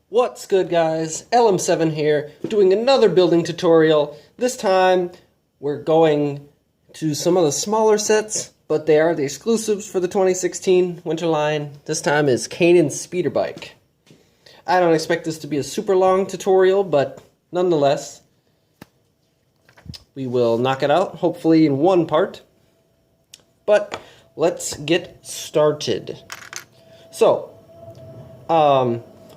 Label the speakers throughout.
Speaker 1: What's good, guys? LM7 here, doing another building tutorial. This time, we're going to some of the smaller sets, but they are the exclusives for the 2016 winter line. This time is Kanan's speeder bike. I don't expect this to be a super long tutorial, but nonetheless, we will knock it out, hopefully in one part. But let's get started. So,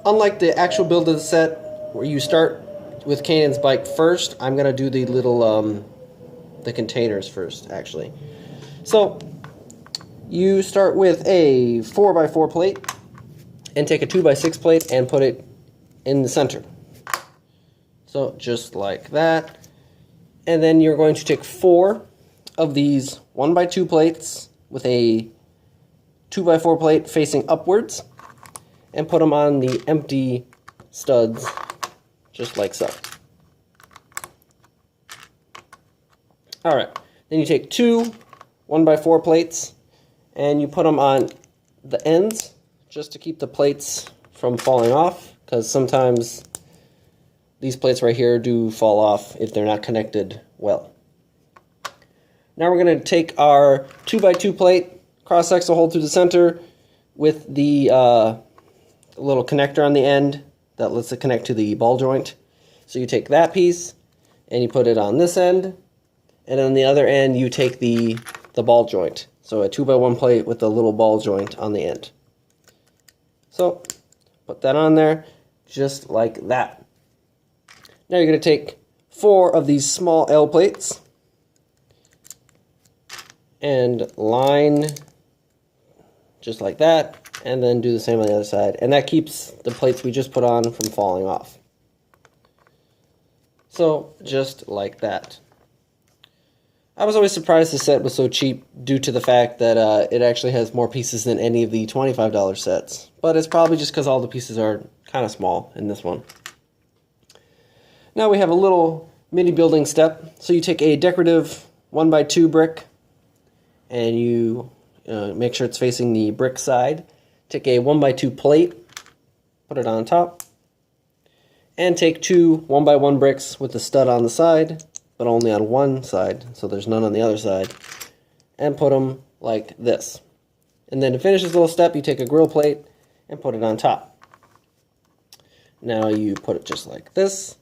Speaker 1: unlike the actual build of the set, where you start with Kanan's bike first, I'm going to do the little, the containers first, actually. So, you start with a 4x4 plate, and take a 2x6 plate and put it in the center. So, just like that. And then you're going to take 4 of these 1x2 plates with a 2x4 plate facing upwards, and put them on the empty studs, just like so. Alright, then you take 2 1x4 plates, and you put them on the ends, just to keep the plates from falling off, because sometimes these plates right here do fall off if they're not connected well. Now we're going to take our 2x2 plate, cross-sectional hole through the center, with the little connector on the end that lets it connect to the ball joint. So you take that piece and you put it on this end, and on the other end you take the ball joint. So a 2x1 plate with a little ball joint on the end. So put that on there just like that. Now you're going to take 4 of these small L plates and line just like that, and then do the same on the other side. And that keeps the plates we just put on from falling off. So, just like that. I was always surprised the set was so cheap due to the fact that it actually has more pieces than any of the $25 sets. But it's probably just because all the pieces are kind of small in this one. Now we have a little mini building step. So you take a decorative 1x2 brick, and you make sure it's facing the brick side. Take a 1x2 plate, put it on top, and take 2 1x1 bricks with the stud on the side, but only on one side, so there's none on the other side, and put them like this. And then to finish this little step, you take a grill plate and put it on top. Now you put it just like this,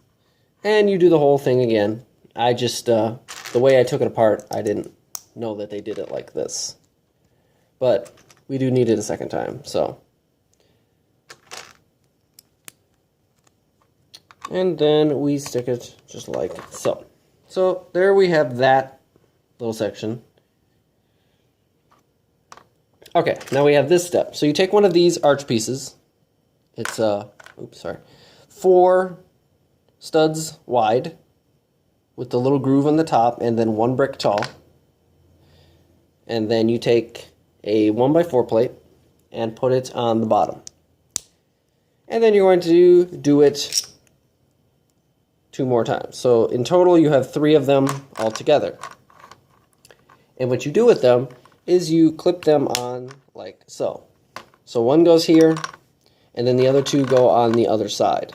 Speaker 1: and you do the whole thing again. I just, the way I took it apart, I didn't know that they did it like this. But we do need it a second time, so. And then we stick it just like so. So there we have that little section. Okay, now we have this step. So you take one of these arch pieces. It's 4 studs wide with the little groove on the top, and then 1 brick tall. And then you take a 1x4 plate and put it on the bottom. And then you're going to do it 2 more times. So in total you have 3 of them all together. And what you do with them is you clip them on like so. So one goes here, and then the other 2 go on the other side.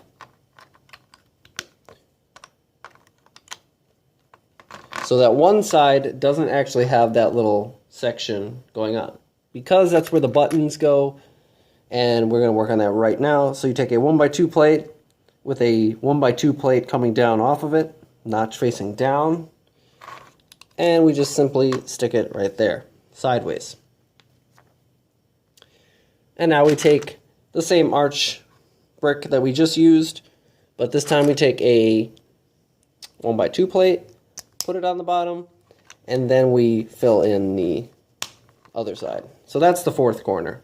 Speaker 1: So that one side doesn't actually have that little section going on, because that's where the buttons go, and we're going to work on that right now. So you take a 1x2 plate with a 1x2 plate coming down off of it, notch facing down, and we just simply stick it right there, sideways. And now we take the same arch brick that we just used, but this time we take a 1x2 plate, put it on the bottom, and then we fill in the other side. So that's the 4th corner.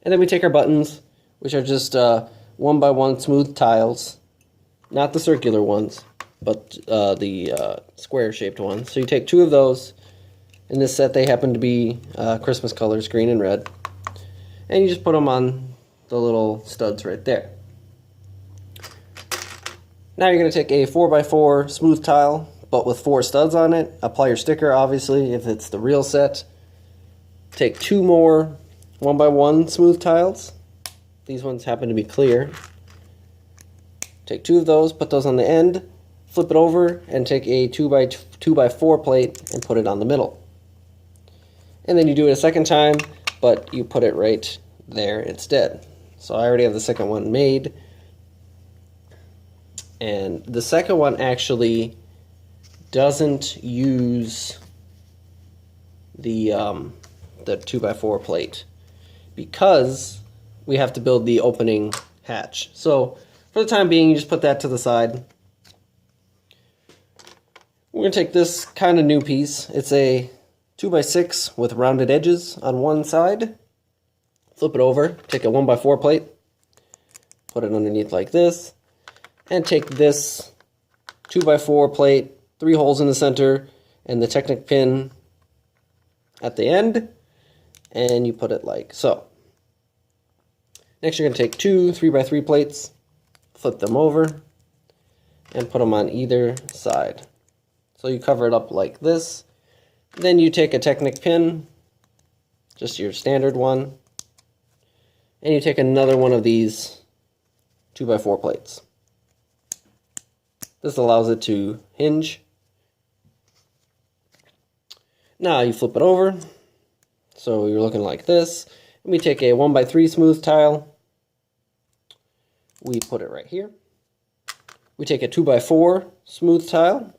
Speaker 1: And then we take our buttons, which are just 1x1 smooth tiles, not the circular ones, but the square-shaped ones. So you take 2 of those. In this set, they happen to be Christmas colors, green and red. And you just put them on the little studs right there. Now you're going to take a 4x4 smooth tile, but with 4 studs on it. Apply your sticker, obviously, if it's the real set. Take 2 more 1x1 smooth tiles, These ones happen to be clear. Take 2 of those, put those on the end, flip it over, and take a 2x4 plate and put it on the middle. And then you do it a second time, but you put it right there instead. So I already have the second one made. And the second one actually doesn't use the 2x4 plate because we have to build the opening hatch. So for the time being, you just put that to the side. We're going to take this kind of new piece. It's a 2x6 with rounded edges on one side. Flip it over, take a 1x4 plate, put it underneath like this, and take this 2x4 plate, 3 holes in the center, and the Technic pin at the end, and you put it like so. Next you're going to take 2 3x3 plates, flip them over, and put them on either side. So you cover it up like this. Then you take a Technic pin, just your standard one, and you take another one of these 2x4 plates. This allows it to hinge. Now you flip it over, so you're looking like this. And we take a 1x3 smooth tile. We put it right here. We take a 2x4 smooth tile.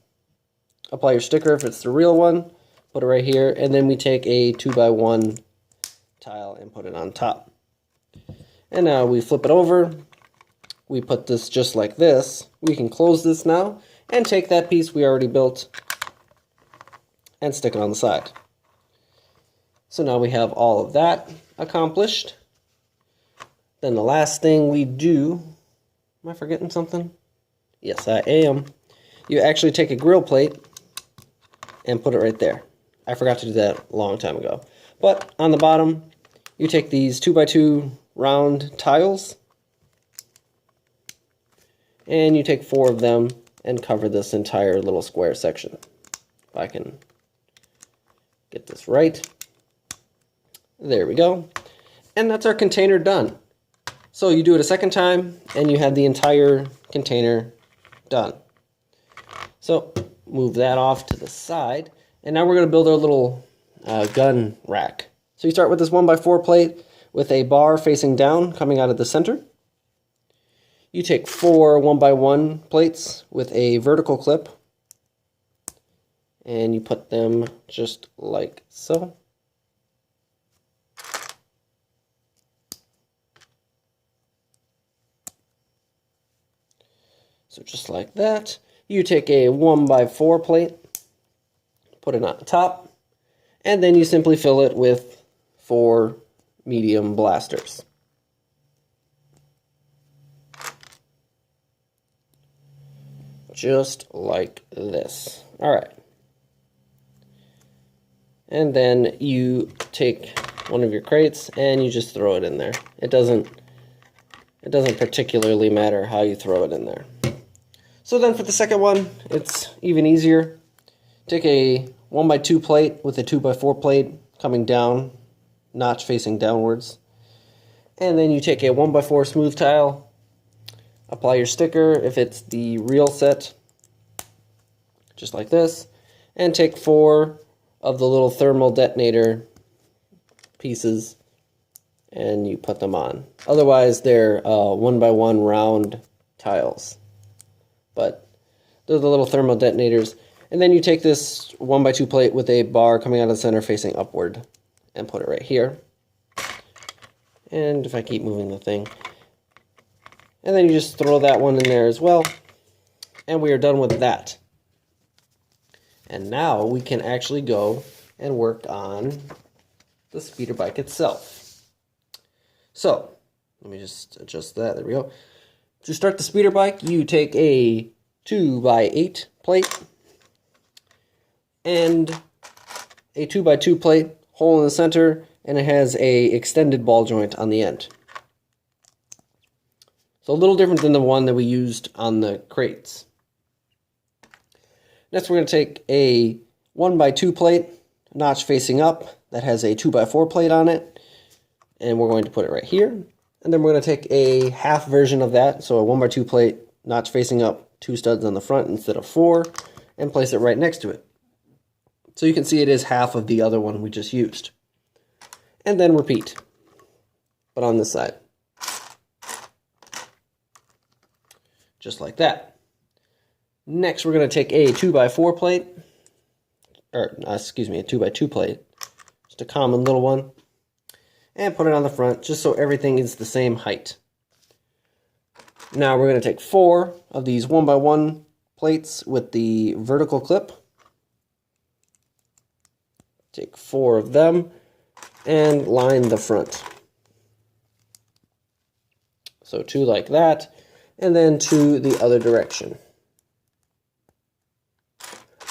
Speaker 1: Apply your sticker if it's the real one. Put it right here. And then we take a 2x1 tile and put it on top. And now we flip it over. We put this just like this. We can close this now and take that piece we already built and stick it on the side. So now we have all of that accomplished. Then the last thing we do, am I forgetting something? Yes, I am. You actually take a grill plate and put it right there. I forgot to do that a long time ago. But on the bottom, you take these 2x2 round tiles and you take 4 of them and cover this entire little square section. If I can get this right. There we go. And that's our container done. So you do it a second time and you have the entire container done. So move that off to the side. And now we're going to build our little gun rack. So you start with this 1x4 plate with a bar facing down coming out of the center. You take 4 1x1 plates with a vertical clip and you put them just like so. So just like that. You take a 1x4 plate, put it on top, and then you simply fill it with 4 medium blasters. Just like this. Alright. And then you take one of your crates and you just throw it in there. It doesn't particularly matter how you throw it in there. So then for the second one, it's even easier. Take a 1x2 plate with a 2x4 plate coming down, notch facing downwards. And then you take a 1x4 smooth tile, apply your sticker if it's the real set, just like this, and take 4 of the little thermal detonator pieces and you put them on. Otherwise they're 1x1 round tiles. But they're the little thermal detonators. And then you take this 1x2 plate with a bar coming out of the center facing upward and put it right here. And if I keep moving the thing. And then you just throw that one in there as well. And we are done with that. And now we can actually go and work on the speeder bike itself. So, let me just adjust that. There we go. To start the speeder bike, you take a 2x8 plate and a 2x2 plate, hole in the center, and it has a extended ball joint on the end. So a little different than the one that we used on the crates. Next we're going to take a 1x2 plate, notch facing up, that has a 2x4 plate on it, and we're going to put it right here. And then we're going to take a half version of that, so a 1x2 plate, notch facing up, 2 studs on the front instead of 4, and place it right next to it. So you can see it is half of the other one we just used. And then repeat, but on this side. Just like that. Next, we're going to take a 2x4 plate, or excuse me, a 2x2 plate, just a common little one, and put it on the front just so everything is the same height. Now we're going to take 4 of these 1x1 plates with the vertical clip. Take 4 of them and line the front. So 2 like that, and then 2 the other direction.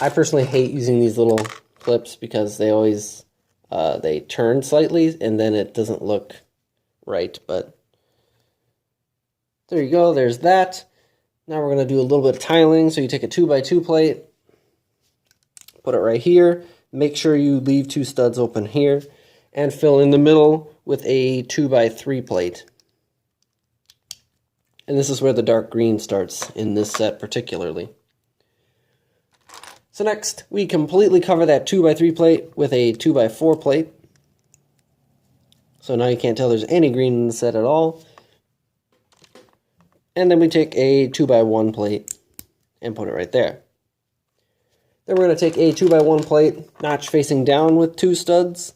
Speaker 1: I personally hate using these little clips because they always they turn slightly and then it doesn't look right, but there you go, there's that. Now we're going to do a little bit of tiling. So you take a 2x2 plate, put it right here, make sure you leave 2 studs open here, and fill in the middle with a 2x3 plate. And this is where the dark green starts in this set particularly. So next, we completely cover that 2x3 plate with a 2x4 plate. So now you can't tell there's any green in the set at all. And then we take a 2x1 plate and put it right there. Then we're going to take a 2x1 plate, notch facing down with 2 studs.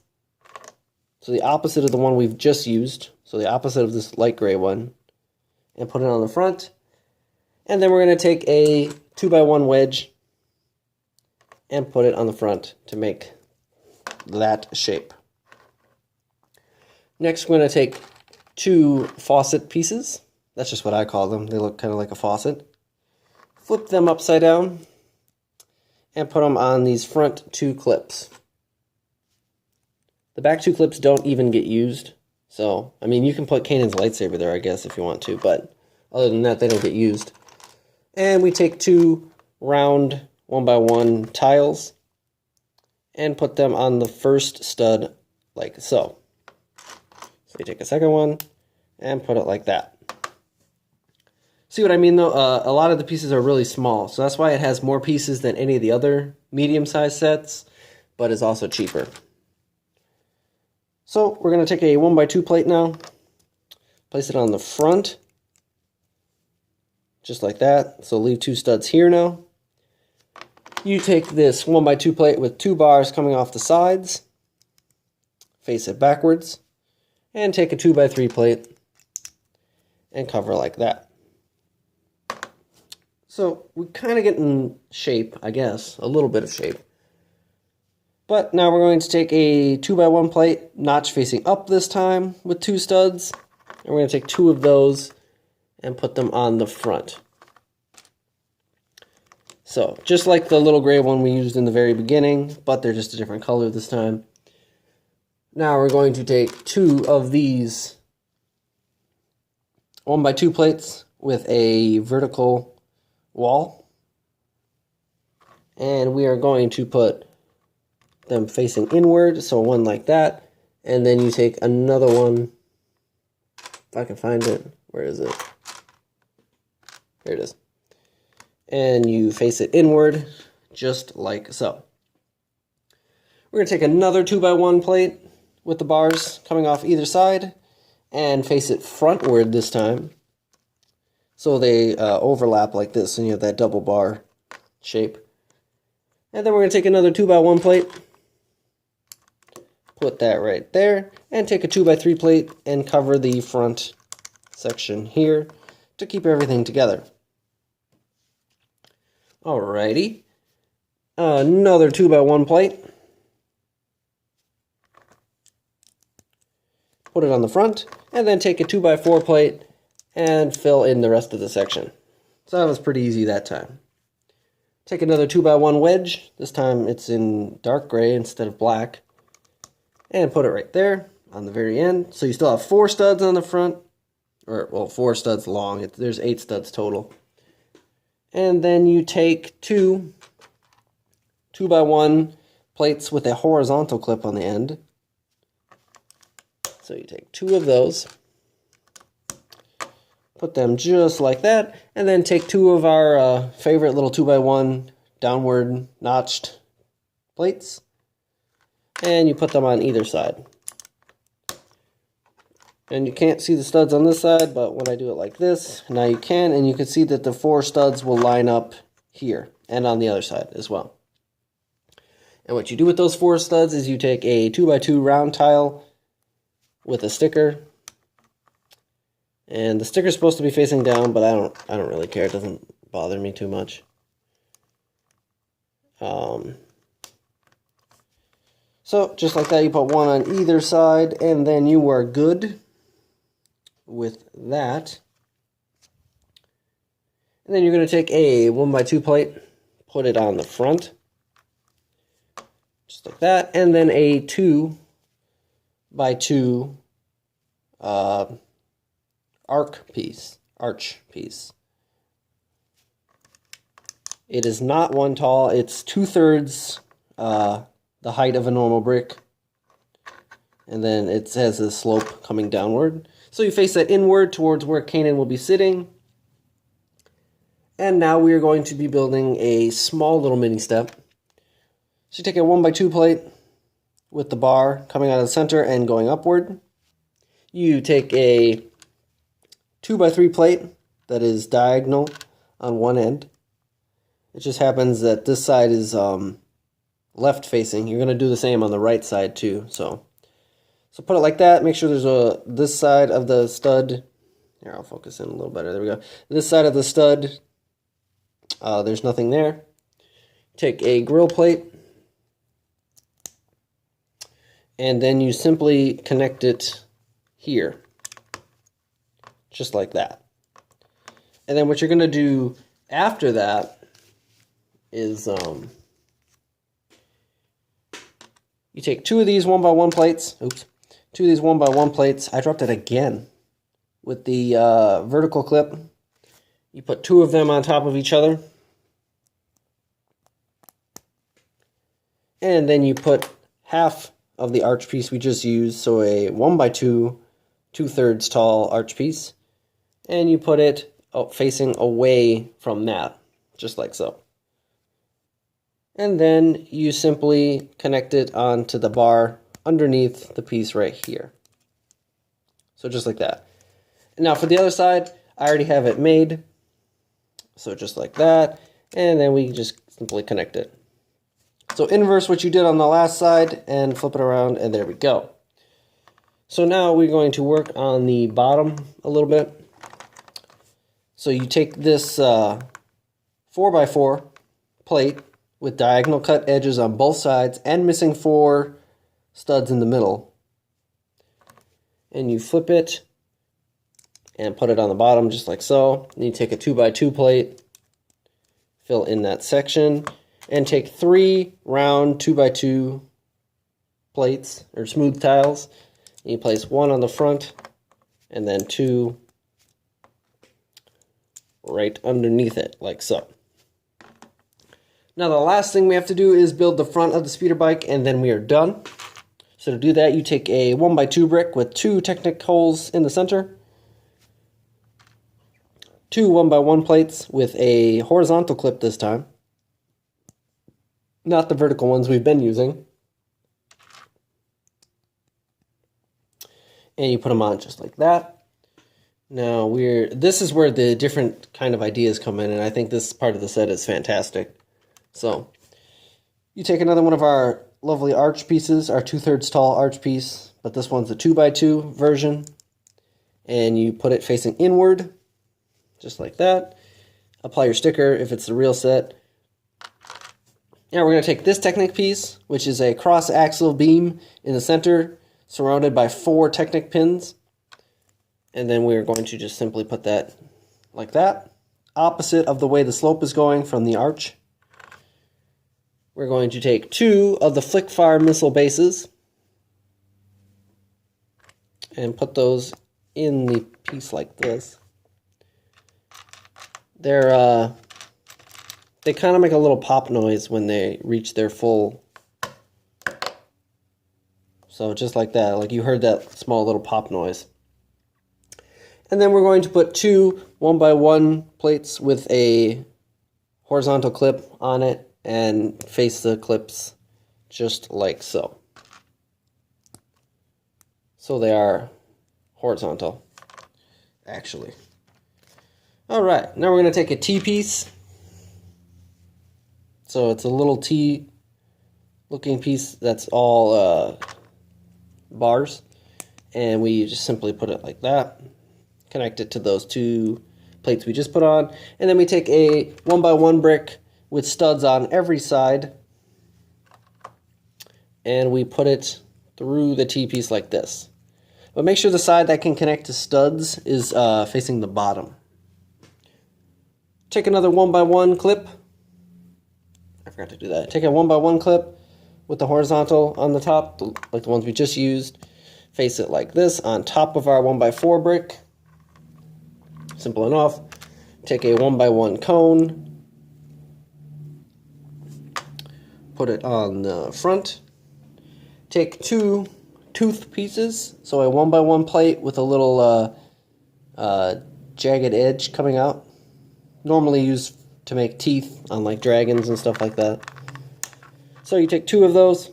Speaker 1: So the opposite of the one we've just used. So the opposite of this light gray one. And put it on the front. And then we're going to take a 2x1 wedge and put it on the front to make that shape. Next, we're going to take 2 faucet pieces. That's just what I call them. They look kind of like a faucet. Flip them upside down and put them on these front 2 clips. The back 2 clips don't even get used. So, I mean, you can put Kanan's lightsaber there, I guess, if you want to, but other than that, they don't get used. And we take 2 round 1x1 tiles and put them on the first stud like so. So you take a second one and put it like that. See what I mean though? A lot of the pieces are really small, so that's why it has more pieces than any of the other medium-sized sets, but is also cheaper. So we're going to take a 1x2 plate now, place it on the front, just like that. So leave 2 studs here now. You take this 1x2 plate with 2 bars coming off the sides, face it backwards, and take a 2x3 plate and cover like that. So we kind of get in shape, I guess, a little bit of shape. But now we're going to take a 2x1 plate, notch facing up this time with 2 studs, and we're going to take 2 of those and put them on the front. So, just like the little gray one we used in the very beginning, but they're just a different color this time. Now we're going to take 2 of these 1x2 plates with a vertical wall. And we are going to put them facing inward, so one like that. And then you take another one, if I can find it. Where is it? Here it is. And you face it inward, just like so. We're going to take another 2x1 plate with the bars coming off either side and face it frontward this time. So they overlap like this, and you have that double bar shape. And then we're going to take another 2x1 plate, put that right there, and take a 2x3 plate and cover the front section here to keep everything together. Alrighty, another 2x1 plate, put it on the front, and then take a 2x4 plate and fill in the rest of the section. So that was pretty easy that time. Take another 2x1 wedge, this time it's in dark gray instead of black, and put it right there on the very end. So you still have 4 studs on the front, or well, 4 studs long, there's 8 studs total. And then you take 2 2x1 plates with a horizontal clip on the end. So you take 2 of those Put them just like that, and then take two of our favorite little 2x1 downward notched plates, and you put them on either side. And you can't see the studs on this side, but when I do it like this, now you can, and you can see that the 4 studs will line up here and on the other side as well. And what you do with those 4 studs is you take a 2x2 round tile with a sticker, and the sticker is supposed to be facing down, but I don't really care. It doesn't bother me too much. So just like that, you put one on either side, and then you are good with that. And then you're going to take a 1x2 plate, put it on the front, just like that, and then a 2x2 arch piece. It is not one tall, it's 2/3 the height of a normal brick, and then it has a slope coming downward. So you face that inward towards where Kanan will be sitting. And now we are going to be building a small little mini step. So you take a 1x2 plate with the bar coming out of the center and going upward. You take a 2x3 plate that is diagonal on one end. It just happens that this side is left facing. You're going to do the same on the right side too. So put it like that. Make sure there's this side of the stud. Here, I'll focus in a little better. There we go. This side of the stud, there's nothing there. Take a grill plate, and then you simply connect it here, just like that. And then what you're going to do after that is you take 2 of these 1x1 plates. Oops. 2 of these 1x1 plates. I dropped it again with the vertical clip. You put 2 of them on top of each other. And then you put half of the arch piece we just used, so a 1x2, 2/3 tall arch piece. And you put it facing away from that, just like so. And then you simply connect it onto the bar underneath the piece right here. So just like that. Now for the other side, I already have it made. So just like that. And then we just simply connect it. So inverse what you did on the last side and flip it around, and there we go. So now we're going to work on the bottom a little bit. So you take this 4x4 plate with diagonal cut edges on both sides and missing 4 studs in the middle. And you flip it and put it on the bottom just like so. Then you take a 2x2 plate, fill in that section, and take 3 round 2x2 plates or smooth tiles. And you place 1 on the front and then 2 right underneath it, like so. Now the last thing we have to do is build the front of the speeder bike, and then we are done. So to do that, you take a 1x2 brick with 2 Technic holes in the center, 2 1x1 plates with a horizontal clip this time, not the vertical ones we've been using, and you put them on just like that. Now this is where the different kind of ideas come in, and I think this part of the set is fantastic. So you take another one of our lovely arch pieces, our 2/3 tall arch piece, but this one's the 2x2 version, and you put it facing inward, just like that. Apply your sticker if it's the real set. Now we're going to take this Technic piece, which is a cross-axle beam in the center, surrounded by 4 Technic pins, and then we're going to just simply put that like that, opposite of the way the slope is going from the arch. We're going to take 2 of the Flickfire missile bases and put those in the piece like this. They kind of make a little pop noise when they reach their full. So just like that, like you heard that small little pop noise. And then we're going to put two 1x1 plates with a horizontal clip on it and face the clips just like so. So they are horizontal, actually. Alright, now we're going to take a T-piece. So it's a little T-looking piece that's all bars. And we just simply put it like that. Connect it to those two plates we just put on. And then we take a 1x1 brick with studs on every side. And we put it through the T-piece like this. But make sure the side that can connect to studs is facing the bottom. Take another 1x1 clip. I forgot to do that. Take a 1x1 clip with the horizontal on the top, like the ones we just used. Face it like this on top of our 1x4 brick. Simple enough. Take a 1x1 cone. Put it on the front. Take two tooth pieces, so a 1x1 plate with a little jagged edge coming out. Normally used to make teeth on like dragons and stuff like that. So you take two of those.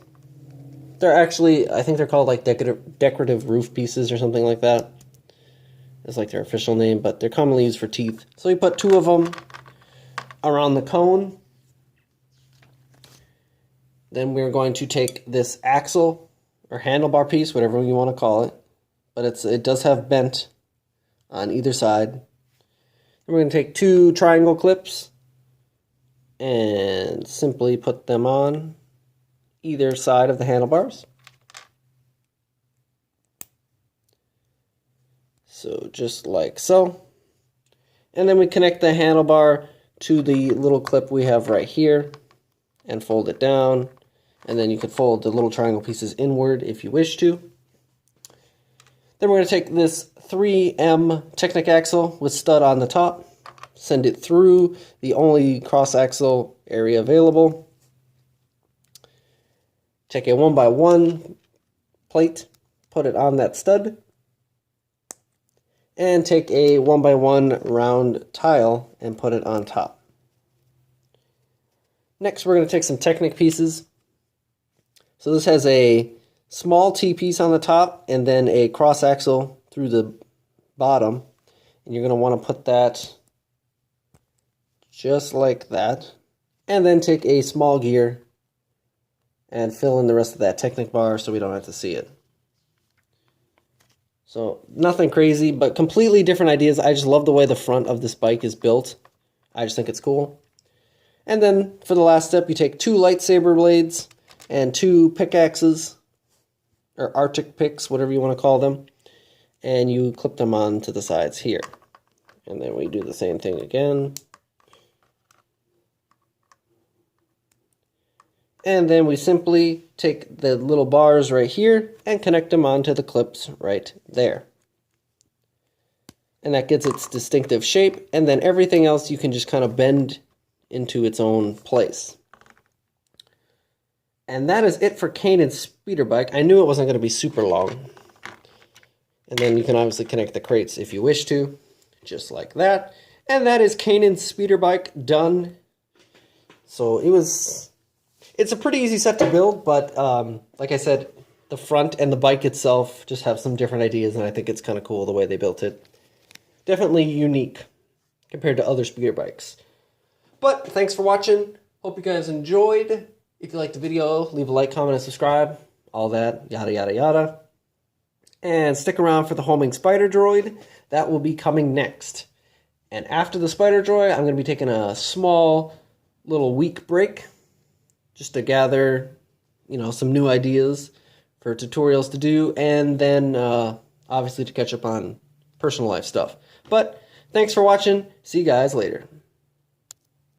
Speaker 1: They're actually, I think they're called like decorative roof pieces or something like that. It's like their official name, but they're commonly used for teeth. So you put two of them around the cone. Then we're going to take this axle or handlebar piece, whatever you want to call it, but it does have bent on either side. Then we're going to take two triangle clips and simply put them on either side of the handlebars. So just like so. And then we connect the handlebar to the little clip we have right here and fold it down. And then you can fold the little triangle pieces inward if you wish to. Then we're going to take this 3M Technic axle with stud on the top, send it through the only cross axle area available. Take a 1x1 plate, put it on that stud, and take a 1x1 round tile and put it on top. Next, we're going to take some Technic pieces. So this has a small T-piece on the top and then a cross axle through the bottom. And you're going to want to put that just like that. And then take a small gear and fill in the rest of that Technic bar so we don't have to see it. So nothing crazy, but completely different ideas. I just love the way the front of this bike is built. I just think it's cool. And then for the last step, you take two lightsaber blades and two pickaxes, or Arctic picks, whatever you want to call them, and you clip them onto the sides here. And then we do the same thing again. And then we simply take the little bars right here and connect them onto the clips right there. And that gets its distinctive shape, and then everything else you can just kind of bend into its own place. And that is it for Kanan's speeder bike. I knew it wasn't going to be super long. And then you can obviously connect the crates if you wish to, just like that. And that is Kanan's speeder bike done. So it's a pretty easy set to build, but like I said, the front and the bike itself just have some different ideas, and I think it's kind of cool the way they built it. Definitely unique compared to other speeder bikes. But thanks for watching. Hope you guys enjoyed. If you liked the video, leave a like, comment, and subscribe. All that, yada, yada, yada. And stick around for the homing spider droid. That will be coming next. And after the spider droid, I'm going to be taking a small little week break just to gather, some new ideas for tutorials to do, and then obviously to catch up on personal life stuff. But thanks for watching. See you guys later.